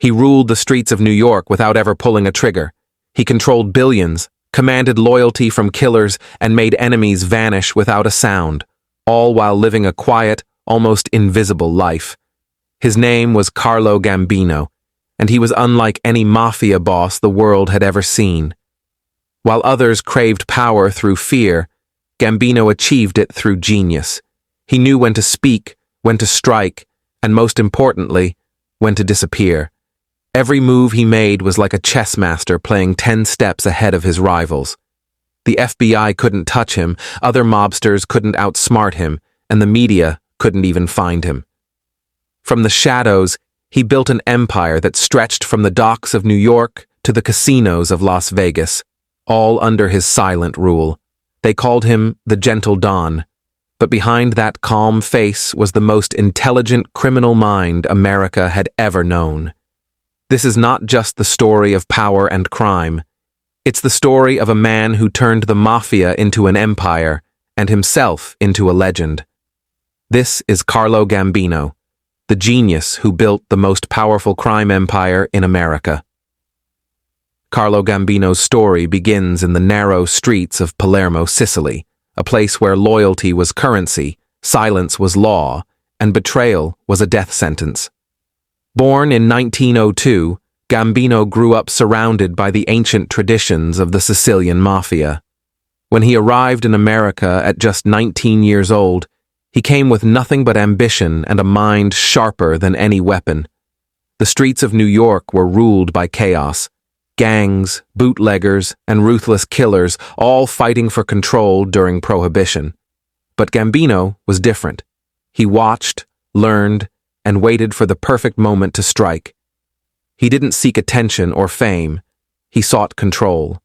He ruled the streets of New York without ever pulling a trigger. He controlled billions, commanded loyalty from killers, and made enemies vanish without a sound, all while living a quiet, almost invisible life. His name was Carlo Gambino, and he was unlike any mafia boss the world had ever seen. While others craved power through fear, Gambino achieved it through genius. He knew when to speak, when to strike, and most importantly, when to disappear. Every move he made was like a chess master playing 10 steps ahead of his rivals. The FBI couldn't touch him, other mobsters couldn't outsmart him, and the media couldn't even find him. From the shadows, he built an empire that stretched from the docks of New York to the casinos of Las Vegas, all under his silent rule. They called him the Gentle Don, but behind that calm face was the most intelligent criminal mind America had ever known. This is not just the story of power and crime. It's the story of a man who turned the Mafia into an empire and himself into a legend. This is Carlo Gambino, the genius who built the most powerful crime empire in America. Carlo Gambino's story begins in the narrow streets of Palermo, Sicily, a place where loyalty was currency, silence was law, and betrayal was a death sentence. Born in 1902, Gambino grew up surrounded by the ancient traditions of the Sicilian Mafia. When he arrived in America at just 19 years old, he came with nothing but ambition and a mind sharper than any weapon. The streets of New York were ruled by chaos. Gangs, bootleggers, and ruthless killers all fighting for control during Prohibition. But Gambino was different. He watched, learned, and waited for the perfect moment to strike. He didn't seek attention or fame. He sought control.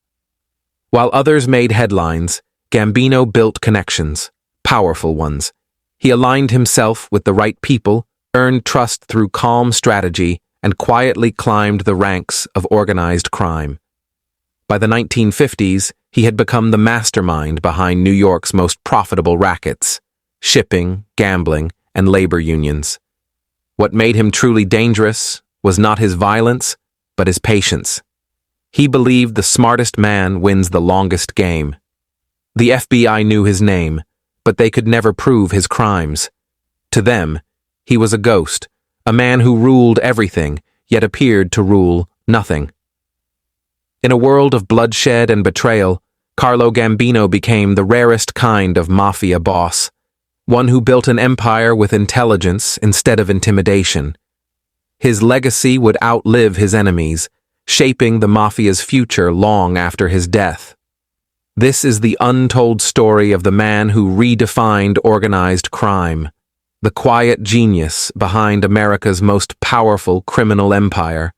While others made headlines, Gambino built connections, powerful ones. He aligned himself with the right people, earned trust through calm strategy, and quietly climbed the ranks of organized crime. By the 1950s, he had become the mastermind behind New York's most profitable rackets: shipping, gambling, and labor unions. What made him truly dangerous was not his violence, but his patience. He believed the smartest man wins the longest game. The FBI knew his name, but they could never prove his crimes. To them, he was a ghost, a man who ruled everything, yet appeared to rule nothing. In a world of bloodshed and betrayal, Carlo Gambino became the rarest kind of mafia boss, one who built an empire with intelligence instead of intimidation. His legacy would outlive his enemies, shaping the mafia's future long after his death. This is the untold story of the man who redefined organized crime, the quiet genius behind America's most powerful criminal empire.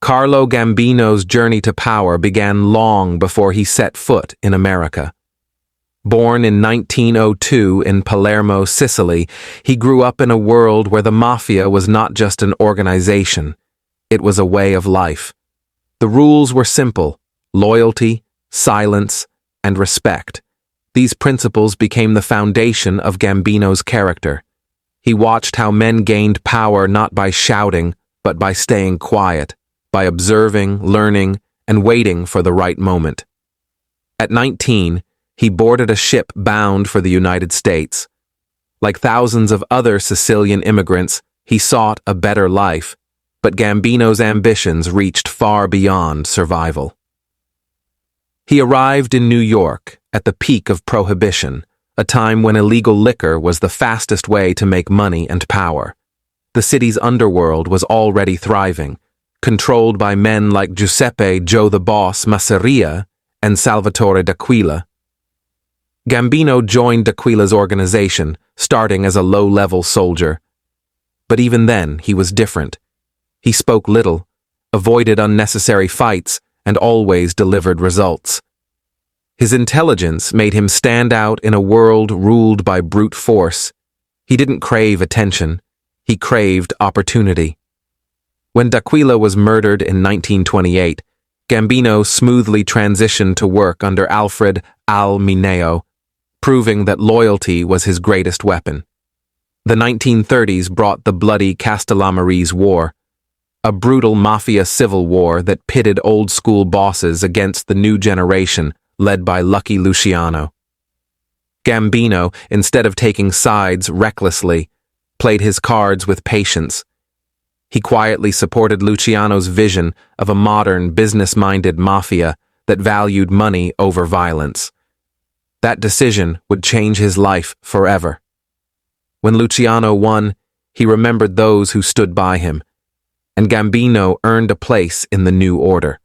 Carlo Gambino's journey to power began long before he set foot in America. Born in 1902 in Palermo, Sicily, he grew up in a world where the Mafia was not just an organization, it was a way of life. The rules were simple: loyalty, silence, and respect. These principles became the foundation of Gambino's character. He watched how men gained power not by shouting, but by staying quiet, by observing, learning, and waiting for the right moment. At 19, he boarded a ship bound for the United States. Like thousands of other Sicilian immigrants, he sought a better life, but Gambino's ambitions reached far beyond survival. He arrived in New York at the peak of Prohibition, a time when illegal liquor was the fastest way to make money and power. The city's underworld was already thriving, controlled by men like Giuseppe Joe the Boss Masseria and Salvatore D'Aquila. Gambino joined D'Aquila's organization, starting as a low-level soldier. But even then, he was different. He spoke little, avoided unnecessary fights, and always delivered results. His intelligence made him stand out in a world ruled by brute force. He didn't crave attention. He craved opportunity. When D'Aquila was murdered in 1928, Gambino smoothly transitioned to work under Alfred Al Mineo, proving that loyalty was his greatest weapon. The 1930s brought the bloody Castellamarese War. a brutal mafia civil war that pitted old-school bosses against the new generation led by Lucky Luciano. Gambino, instead of taking sides recklessly, played his cards with patience. He quietly supported Luciano's vision of a modern, business-minded mafia that valued money over violence. That decision would change his life forever. When Luciano won, he remembered those who stood by him, and Gambino earned a place in the new order.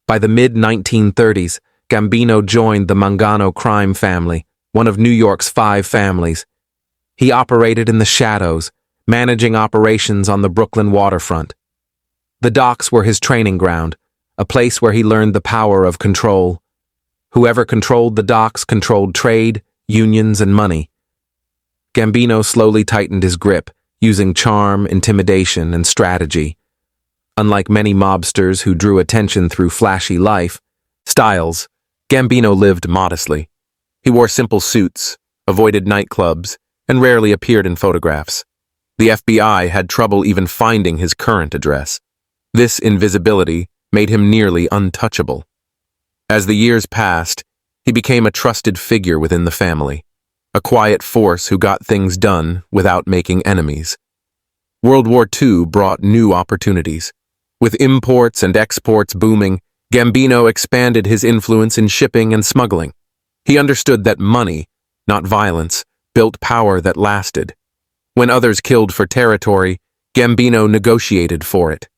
By the mid-1930s, Gambino joined the Gambino Crime Family, one of New York's 5 families. He operated in the shadows, managing operations on the Brooklyn waterfront. The docks were his training ground, a place where he learned the power of control. Whoever controlled the docks controlled trade, unions, and money. Gambino slowly tightened his grip, using charm, intimidation, and strategy. Unlike many mobsters who drew attention through flashy lifestyles, Gambino lived modestly. He wore simple suits, avoided nightclubs, and rarely appeared in photographs. The FBI had trouble even finding his current address. This invisibility made him nearly untouchable. As the years passed, he became a trusted figure within the family, a quiet force who got things done without making enemies. World War II brought new opportunities. With imports and exports booming, Gambino expanded his influence in shipping and smuggling. He understood that money, not violence, built power that lasted. When others killed for territory, Gambino negotiated for it.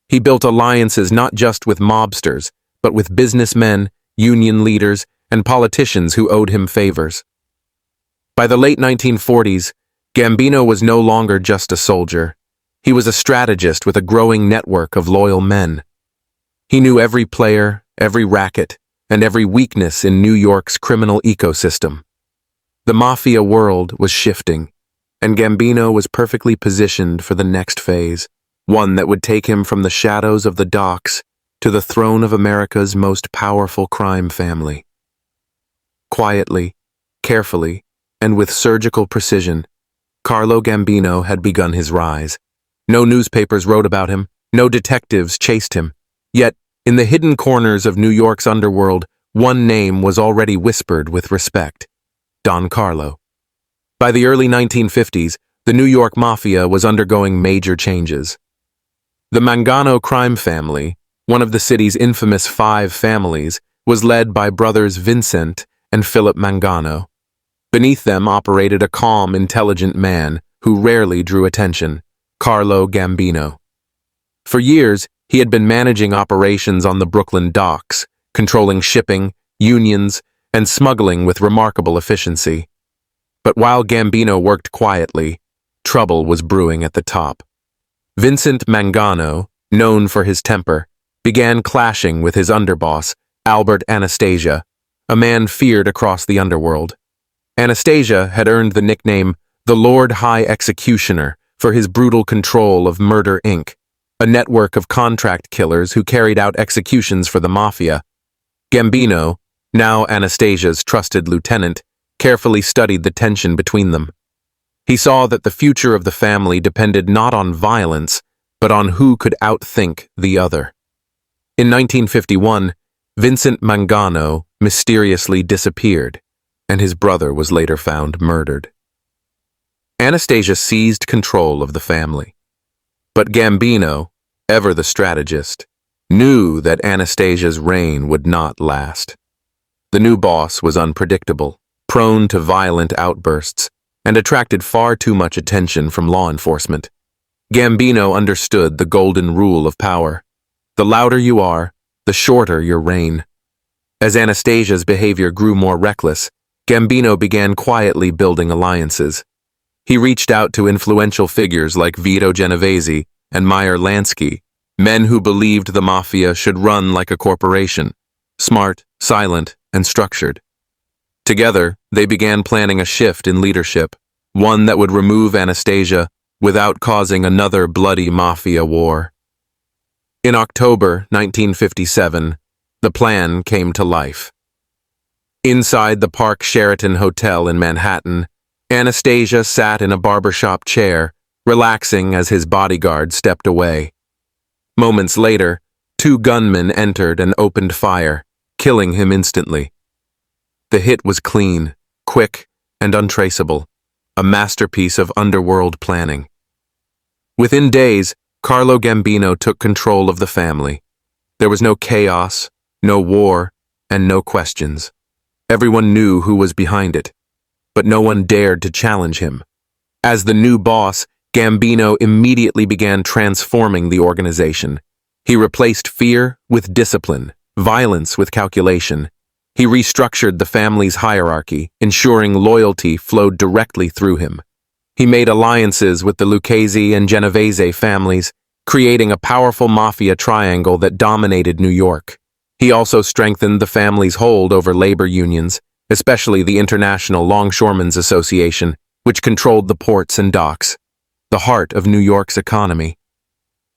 He built alliances not just with mobsters, but with businessmen, union leaders, and politicians who owed him favors. By the late 1940s, Gambino was no longer just a soldier. He was a strategist with a growing network of loyal men. He knew every player, every racket, and every weakness in New York's criminal ecosystem. The mafia world was shifting, and Gambino was perfectly positioned for the next phase, one that would take him from the shadows of the docks to the throne of America's most powerful crime family. Quietly, carefully, and with surgical precision, Carlo Gambino had begun his rise. No newspapers wrote about him, no detectives chased him. Yet, in the hidden corners of New York's underworld, one name was already whispered with respect: Don Carlo. By the early 1950s, the New York Mafia was undergoing major changes. The Gambino Crime Family, one of the city's infamous 5 families, was led by brothers Vincent and Philip Mangano. Beneath them operated a calm, intelligent man who rarely drew attention: Carlo Gambino. For years, he had been managing operations on the Brooklyn docks, controlling shipping, unions, and smuggling with remarkable efficiency. But while Gambino worked quietly, trouble was brewing at the top. Vincent Mangano, known for his temper, began clashing with his underboss, Albert Anastasia, a man feared across the underworld. Anastasia had earned the nickname the Lord High Executioner for his brutal control of Murder, Inc., a network of contract killers who carried out executions for the Mafia. Gambino, now Anastasia's trusted lieutenant, carefully studied the tension between them. He saw that the future of the family depended not on violence, but on who could outthink the other. In 1951, Vincent Mangano mysteriously disappeared, and his brother was later found murdered. Anastasia seized control of the family. But Gambino, ever the strategist, knew that Anastasia's reign would not last. The new boss was unpredictable, prone to violent outbursts, and attracted far too much attention from law enforcement. Gambino understood the golden rule of power: the louder you are, the shorter your reign. As Anastasia's behavior grew more reckless, Gambino began quietly building alliances. He reached out to influential figures like Vito Genovese and Meyer Lansky, men who believed the Mafia should run like a corporation, smart, silent, and structured. Together, they began planning a shift in leadership, one that would remove Anastasia without causing another bloody Mafia war. In October 1957, the plan came to life. Inside the Park Sheraton Hotel in Manhattan, Anastasia sat in a barbershop chair, relaxing as his bodyguard stepped away. Moments later, two gunmen entered and opened fire, killing him instantly. The hit was clean, quick, and untraceable, a masterpiece of underworld planning. Within days, Carlo Gambino took control of the family. There was no chaos, no war, and no questions. Everyone knew who was behind it, but no one dared to challenge him. As the new boss, Gambino immediately began transforming the organization. He replaced fear with discipline, violence with calculation. He restructured the family's hierarchy, ensuring loyalty flowed directly through him. He made alliances with the Lucchese and Genovese families, creating a powerful mafia triangle that dominated New York. He also strengthened the family's hold over labor unions, especially the International Longshoremen's Association, which controlled the ports and docks, the heart of New York's economy.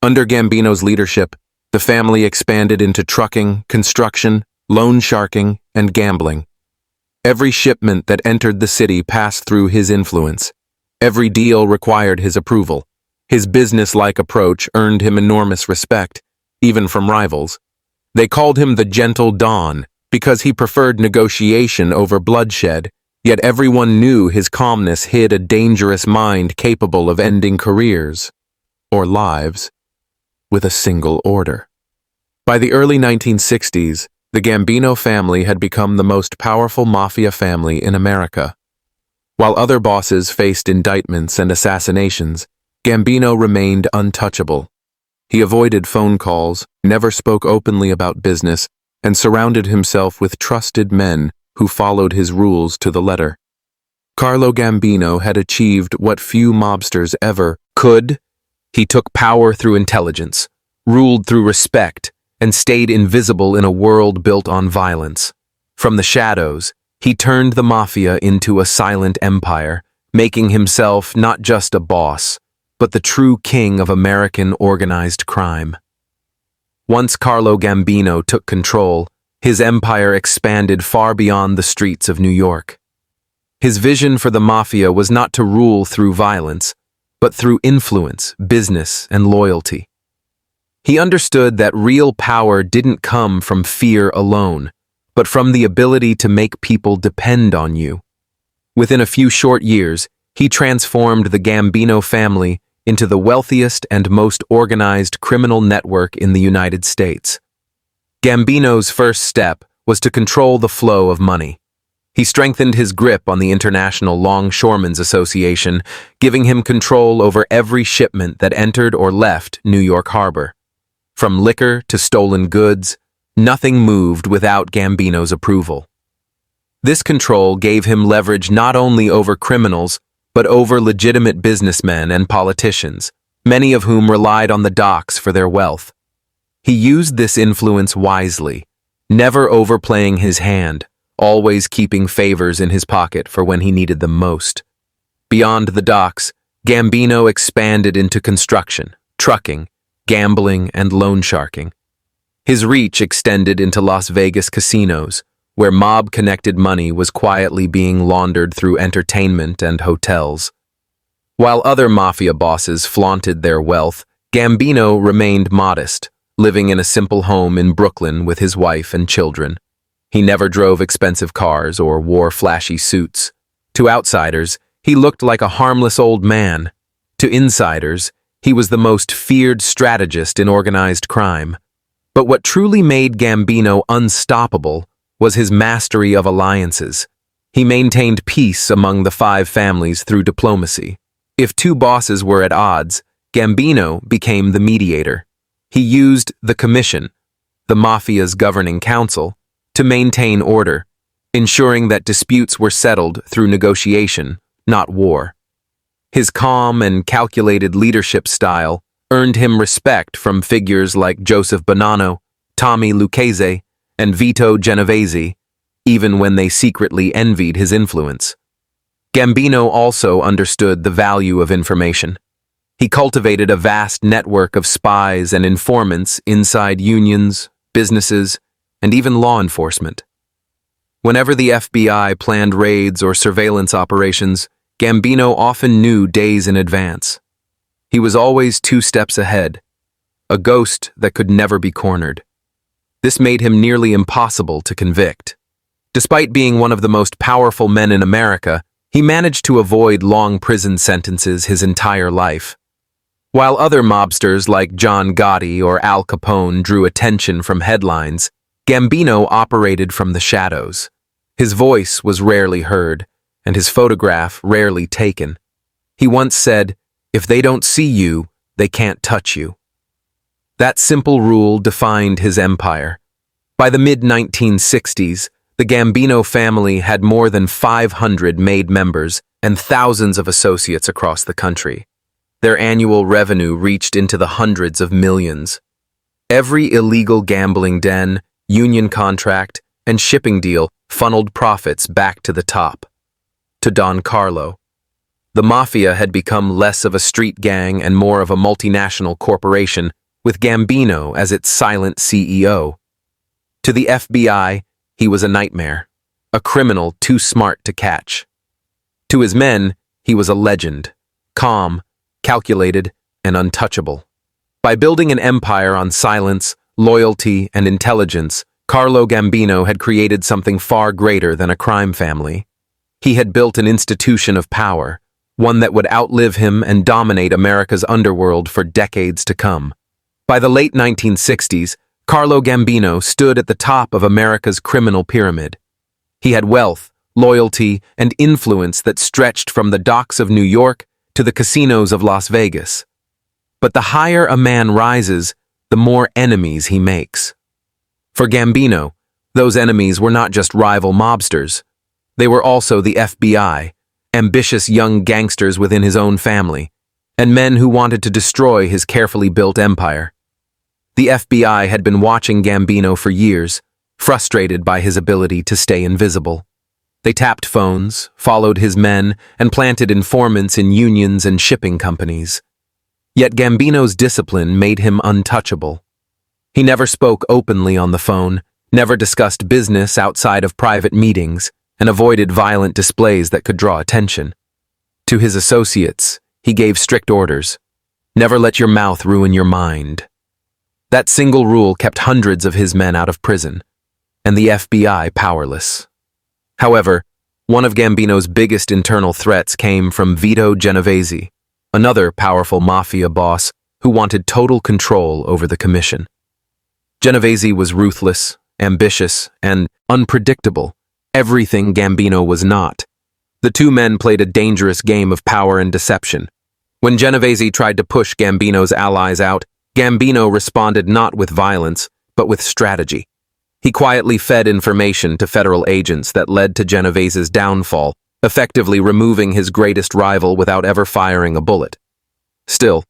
Under Gambino's leadership, the family expanded into trucking, construction, loan sharking, and gambling. Every shipment that entered the city passed through his influence. Every deal required his approval. His business-like approach earned him enormous respect, even from rivals. They called him the Gentle Don because he preferred negotiation over bloodshed, yet everyone knew his calmness hid a dangerous mind capable of ending careers, or lives, with a single order. By the early 1960s, the Gambino family had become the most powerful mafia family in America. While other bosses faced indictments and assassinations, Gambino remained untouchable. He avoided phone calls, never spoke openly about business, and surrounded himself with trusted men who followed his rules to the letter. Carlo Gambino had achieved what few mobsters ever could. He took power through intelligence, ruled through respect, and stayed invisible in a world built on violence. From the shadows, he turned the mafia into a silent empire, making himself not just a boss, but the true king of American organized crime. Once Carlo Gambino took control, his empire expanded far beyond the streets of New York. His vision for the mafia was not to rule through violence, but through influence, business, and loyalty. He understood that real power didn't come from fear alone, but from the ability to make people depend on you. Within a few short years, he transformed the Gambino family into the wealthiest and most organized criminal network in the United States. Gambino's first step was to control the flow of money. He strengthened his grip on the International Longshoremen's Association, giving him control over every shipment that entered or left New York Harbor. From liquor to stolen goods, nothing moved without Gambino's approval. This control gave him leverage not only over criminals, but over legitimate businessmen and politicians, many of whom relied on the docks for their wealth. He used this influence wisely, never overplaying his hand, always keeping favors in his pocket for when he needed them most. Beyond the docks, Gambino expanded into construction, trucking, gambling, and loan sharking. His reach extended into Las Vegas casinos, where mob-connected money was quietly being laundered through entertainment and hotels. While other mafia bosses flaunted their wealth, Gambino remained modest, living in a simple home in Brooklyn with his wife and children. He never drove expensive cars or wore flashy suits. To outsiders, he looked like a harmless old man. To insiders, he was the most feared strategist in organized crime. But what truly made Gambino unstoppable was his mastery of alliances. He maintained peace among the five families through diplomacy. If two bosses were at odds, Gambino became the mediator. He used the commission, the mafia's governing council, to maintain order, ensuring that disputes were settled through negotiation, not war. His calm and calculated leadership style earned him respect from figures like Joseph Bonanno, Tommy Lucchese, and Vito Genovese, even when they secretly envied his influence. Gambino also understood the value of information. He cultivated a vast network of spies and informants inside unions, businesses, and even law enforcement. Whenever the FBI planned raids or surveillance operations, Gambino often knew days in advance. He was always 2 steps ahead. a ghost that could never be cornered. This made him nearly impossible to convict. Despite being one of the most powerful men in America, he managed to avoid long prison sentences his entire life. While other mobsters like John Gotti or Al Capone drew attention from headlines, Gambino operated from the shadows. His voice was rarely heard, and his photograph rarely taken. He once said, "If they don't see you, they can't touch you." That simple rule defined his empire. By the mid-1960s, the Gambino family had more than 500 made members and thousands of associates across the country. Their annual revenue reached into the hundreds of millions. Every illegal gambling den, union contract, and shipping deal funneled profits back to the top. To Don Carlo. The Mafia had become less of a street gang and more of a multinational corporation, with Gambino as its silent CEO. To the FBI, he was a nightmare, a criminal too smart to catch. To his men, he was a legend, calm, calculated, and untouchable. By building an empire on silence, loyalty, and intelligence, Carlo Gambino had created something far greater than a crime family. He had built an institution of power, one that would outlive him and dominate America's underworld for decades to come. By the late 1960s, Carlo Gambino stood at the top of America's criminal pyramid. He had wealth, loyalty, and influence that stretched from the docks of New York to the casinos of Las Vegas. But the higher a man rises, the more enemies he makes. For Gambino, those enemies were not just rival mobsters. They were also the FBI, ambitious young gangsters within his own family, and men who wanted to destroy his carefully built empire. The FBI had been watching Gambino for years, frustrated by his ability to stay invisible. They tapped phones, followed his men, and planted informants in unions and shipping companies. Yet Gambino's discipline made him untouchable. He never spoke openly on the phone, never discussed business outside of private meetings, and avoided violent displays that could draw attention. To his associates, he gave strict orders. Never let your mouth ruin your mind. That single rule kept hundreds of his men out of prison, and the FBI powerless. However, one of Gambino's biggest internal threats came from Vito Genovese, another powerful mafia boss who wanted total control over the commission. Genovese was ruthless, ambitious, and unpredictable, everything Gambino was not. The two men played a dangerous game of power and deception. When Genovese tried to push Gambino's allies out, Gambino responded not with violence, but with strategy. He quietly fed information to federal agents that led to Genovese's downfall, effectively removing his greatest rival without ever firing a bullet. Still,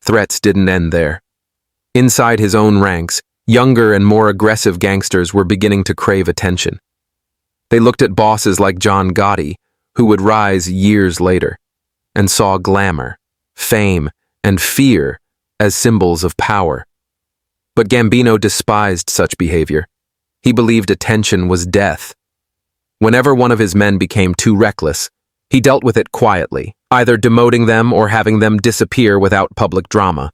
threats didn't end there. Inside his own ranks, younger and more aggressive gangsters were beginning to crave attention. They looked at bosses like John Gotti, who would rise years later, and saw glamour, fame, and fear as symbols of power. But Gambino despised such behavior. He believed attention was death. Whenever one of his men became too reckless, he dealt with it quietly, either demoting them or having them disappear without public drama.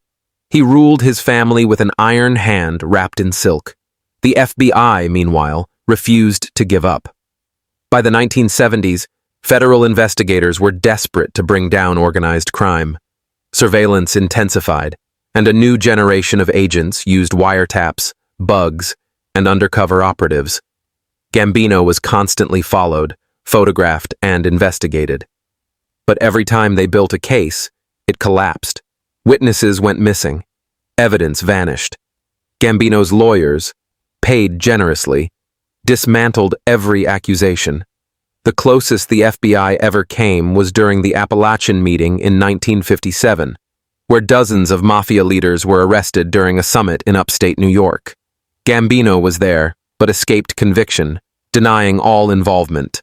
He ruled his family with an iron hand wrapped in silk. The FBI, meanwhile, refused to give up. By the 1970s, federal investigators were desperate to bring down organized crime. Surveillance intensified, and a new generation of agents used wiretaps, bugs, and undercover operatives. Gambino was constantly followed, photographed, and investigated. But every time they built a case, it collapsed. Witnesses went missing. Evidence vanished. Gambino's lawyers, paid generously, dismantled every accusation. The closest the FBI ever came was during the Appalachian meeting in 1957, where dozens of mafia leaders were arrested during a summit in upstate New York. Gambino was there, but escaped conviction, denying all involvement.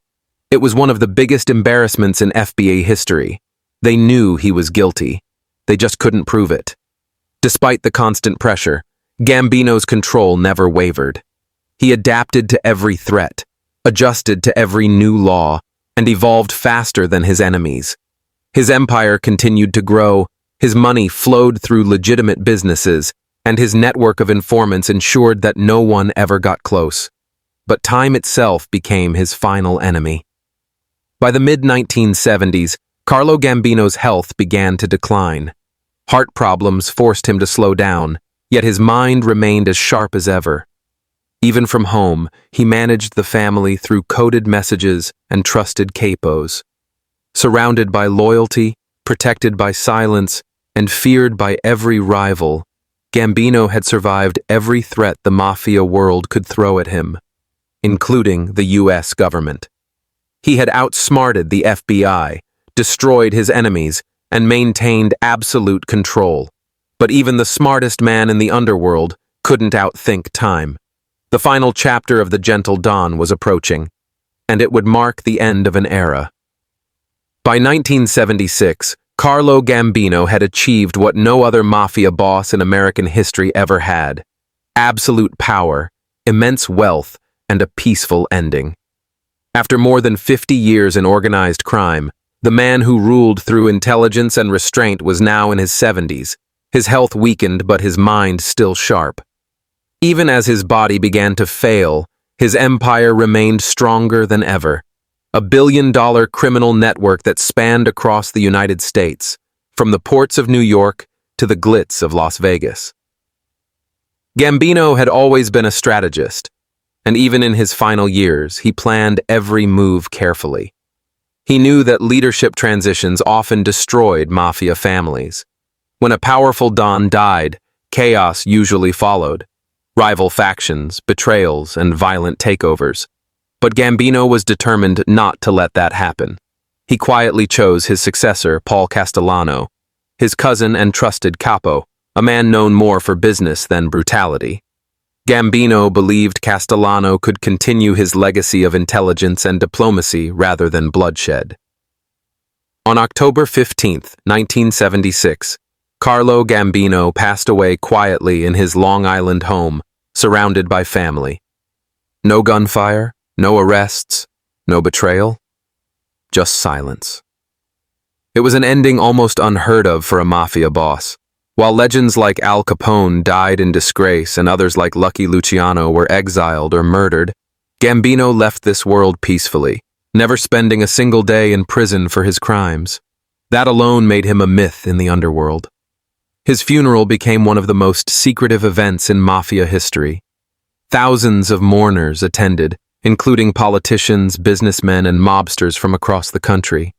It was one of the biggest embarrassments in FBI history. They knew he was guilty. They just couldn't prove it. Despite the constant pressure, Gambino's control never wavered. He adapted to every threat, adjusted to every new law, and evolved faster than his enemies. His empire continued to grow, his money flowed through legitimate businesses, and his network of informants ensured that no one ever got close. But time itself became his final enemy. By the mid-1970s, Carlo Gambino's health began to decline. Heart problems forced him to slow down, yet his mind remained as sharp as ever. Even from home, he managed the family through coded messages and trusted capos. Surrounded by loyalty, protected by silence, and feared by every rival, Gambino had survived every threat the Mafia world could throw at him, including the US government. He had outsmarted the FBI, destroyed his enemies, and maintained absolute control. But even the smartest man in the underworld couldn't outthink time. The final chapter of the Gentle Dawn was approaching, and it would mark the end of an era. By 1976, Carlo Gambino had achieved what no other mafia boss in American history ever had: absolute power, immense wealth, and a peaceful ending. After more than 50 years in organized crime, the man who ruled through intelligence and restraint was now in his 70s, his health weakened but his mind still sharp. Even as his body began to fail, his empire remained stronger than ever. A billion-dollar criminal network that spanned across the United States, from the ports of New York to the glitz of Las Vegas. Gambino had always been a strategist, and even in his final years, he planned every move carefully. He knew that leadership transitions often destroyed mafia families. When a powerful don died, chaos usually followed: rival factions, betrayals, and violent takeovers. But Gambino was determined not to let that happen. He quietly chose his successor, Paul Castellano, his cousin and trusted capo, a man known more for business than brutality. Gambino believed Castellano could continue his legacy of intelligence and diplomacy rather than bloodshed. On October 15, 1976, Carlo Gambino passed away quietly in his Long Island home, surrounded by family. No gunfire, no arrests, no betrayal, just silence. It was an ending almost unheard of for a mafia boss. While legends like Al Capone died in disgrace and others like Lucky Luciano were exiled or murdered, Gambino left this world peacefully, never spending a single day in prison for his crimes. That alone made him a myth in the underworld. His funeral became one of the most secretive events in mafia history. Thousands of mourners attended, including politicians, businessmen, and mobsters from across the country.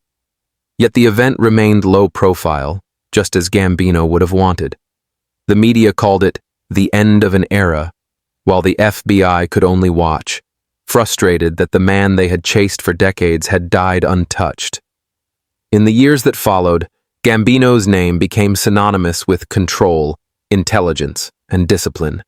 Yet the event remained low profile, just as Gambino would have wanted. The media called it the end of an era, while the FBI could only watch, frustrated that the man they had chased for decades had died untouched. In the years that followed, Gambino's name became synonymous with control, intelligence, and discipline.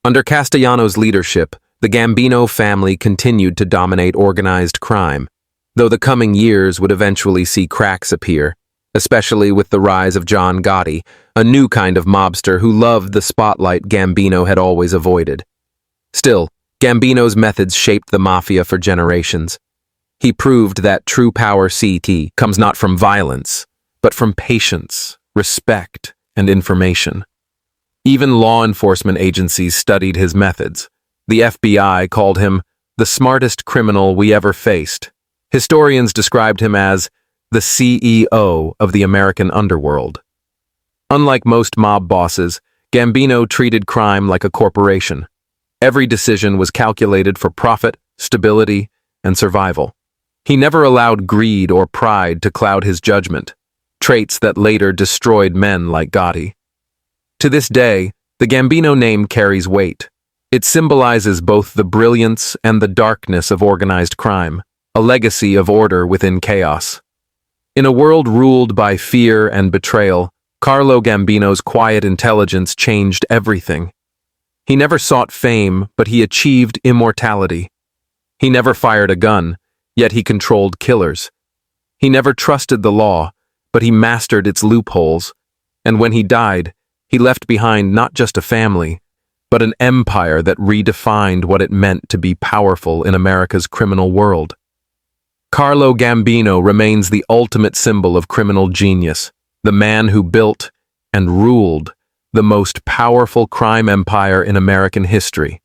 Under Castellano's leadership, the Gambino family continued to dominate organized crime, though the coming years would eventually see cracks appear, especially with the rise of John Gotti, a new kind of mobster who loved the spotlight Gambino had always avoided. Still, Gambino's methods shaped the mafia for generations. He proved that true power comes not from violence, but from patience, respect, and information. Even law enforcement agencies studied his methods. The FBI called him the smartest criminal we ever faced. Historians described him as the CEO of the American underworld. Unlike most mob bosses, Gambino treated crime like a corporation. Every decision was calculated for profit, stability, and survival. He never allowed greed or pride to cloud his judgment, traits that later destroyed men like Gotti. To this day, the Gambino name carries weight. It symbolizes both the brilliance and the darkness of organized crime, a legacy of order within chaos. In a world ruled by fear and betrayal, Carlo Gambino's quiet intelligence changed everything. He never sought fame, but he achieved immortality. He never fired a gun, yet he controlled killers. He never trusted the law, but he mastered its loopholes. And when he died, he left behind not just a family, but an empire that redefined what it meant to be powerful in America's criminal world. Carlo Gambino remains the ultimate symbol of criminal genius, the man who built and ruled the most powerful crime empire in American history.